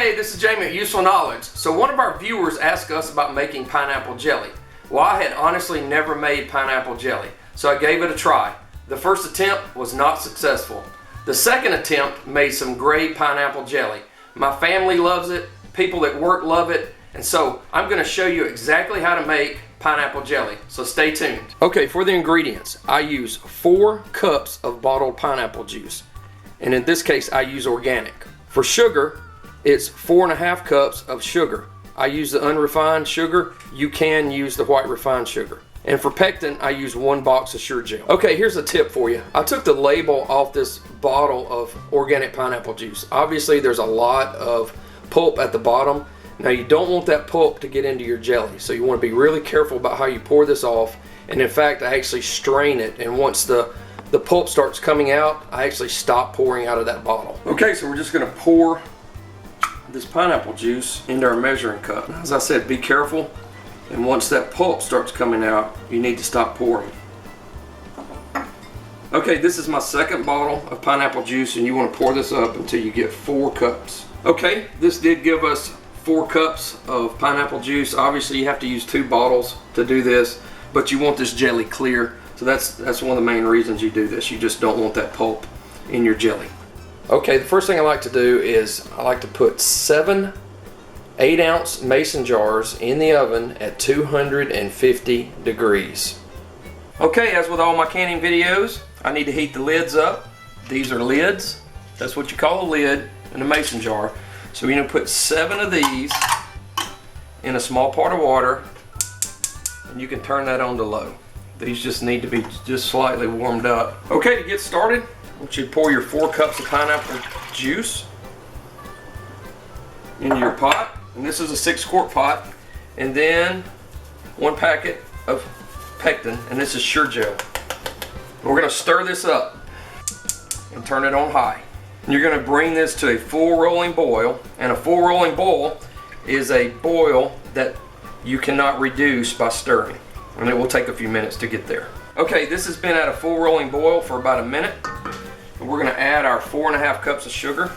Hey, this is Jamie at Useful Knowledge. So one of our viewers asked us about making pineapple jelly. Well, I had honestly never made pineapple jelly, so I gave it a try. The first attempt was not successful. The second attempt made some great pineapple jelly. My family loves it, people at work love it, and so I'm going to show you exactly how to make pineapple jelly, so stay tuned. Okay, for the ingredients, I use 4 cups of bottled pineapple juice, and in this case I use organic. For sugar, it's 4.5 cups of sugar. I use the unrefined sugar. You can use the white refined sugar. And for pectin, I use 1 box of Sure Jell. Okay, here's a tip for you. I took the label off this bottle of organic pineapple juice. Obviously, there's a lot of pulp at the bottom. Now, you don't want that pulp to get into your jelly, so you want to be really careful about how you pour this off. And in fact, I actually strain it, and once the pulp starts coming out, I actually stop pouring out of that bottle. Okay, so we're just going to pour this pineapple juice into our measuring cup. As I said, be careful, and once that pulp starts coming out, you need to stop pouring. Okay, this is my second bottle of pineapple juice, and you want to pour this up until you get 4 cups. Okay, this did give us 4 cups of pineapple juice. Obviously, you have to use 2 bottles to do this, but you want this jelly clear, so that's one of the main reasons you do this. You just don't want that pulp in your jelly. Okay, the first thing I like to do is I like to put 7 8-ounce mason jars in the oven at 250 degrees. Okay, as with all my canning videos, I need to heat the lids up. These are lids. That's what you call a lid in a mason jar. So we're going to put 7 of these in a small pot of water, and you can turn that on to low. These just need to be just slightly warmed up. Okay, to get started, I want you to pour your 4 cups of pineapple juice into your pot. And this is a 6-quart pot. And then 1 packet of pectin, and this is Sure Jell. We're going to stir this up and turn it on high. And you're going to bring this to a full rolling boil. And a full rolling boil is a boil that you cannot reduce by stirring. And it will take a few minutes to get there. Okay, this has been at a full rolling boil for about a minute. And we're going to add our 4.5 cups of sugar.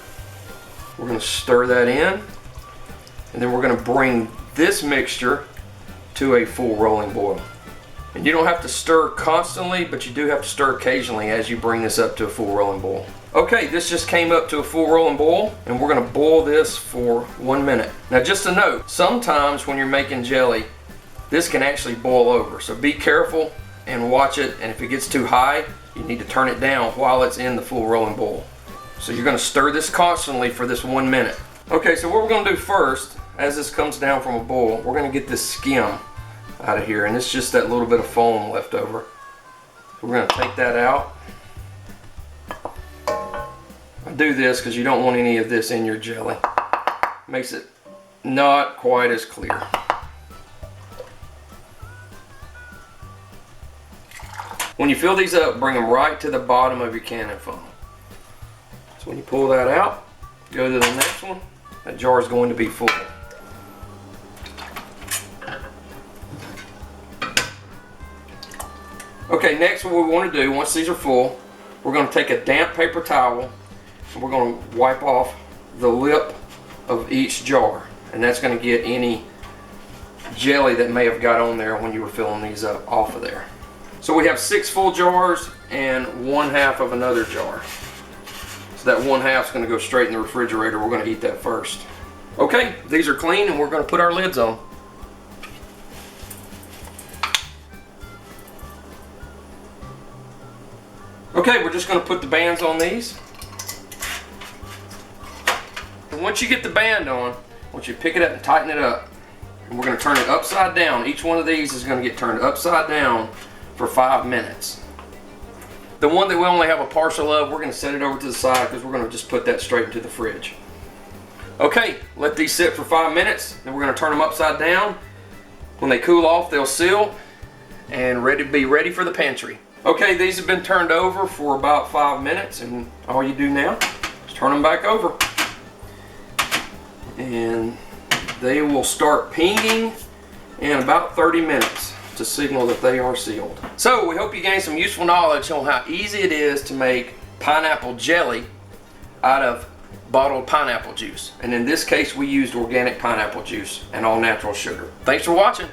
We're going to stir that in. And then we're going to bring this mixture to a full rolling boil. And you don't have to stir constantly, but you do have to stir occasionally as you bring this up to a full rolling boil. Okay, this just came up to a full rolling boil, and we're going to boil this for 1 minute. Now, just a note, sometimes when you're making jelly, this can actually boil over. So be careful and watch it, and if it gets too high, you need to turn it down while it's in the full rolling boil. So you're going to stir this constantly for this 1 minute. Okay, so what we're going to do first, as this comes down from a boil, we're going to get this skim out of here, and it's just that little bit of foam left over. We're going to take that out. I do this because you don't want any of this in your jelly. Makes it not quite as clear. When you fill these up, bring them right to the bottom of your canning funnel. So when you pull that out, go to the next one. That jar is going to be full. Okay, next what we want to do, once these are full, we're going to take a damp paper towel and we're going to wipe off the lip of each jar. And that's going to get any jelly that may have got on there when you were filling these up off of there. So we have 6 full jars and 1/2 of another jar. So that 1/2 is going to go straight in the refrigerator. We're going to eat that first. Okay, these are clean, and we're going to put our lids on. Okay, we're just going to put the bands on these. And once you get the band on, I want you to pick it up and tighten it up. And we're going to turn it upside down. Each one of these is going to get turned upside down for 5 minutes. The one that we only have a partial of, we're going to set it over to the side because we're going to just put that straight into the fridge. Okay, let these sit for 5 minutes, then we're going to turn them upside down. When they cool off, they'll seal and be ready for the pantry. Okay, these have been turned over for about 5 minutes, and all you do now is turn them back over. And they will start pinging in about 30 minutes to signal that they are sealed. So we hope you gained some useful knowledge on how easy it is to make pineapple jelly out of bottled pineapple juice. And in this case, we used organic pineapple juice and all natural sugar. Thanks for watching.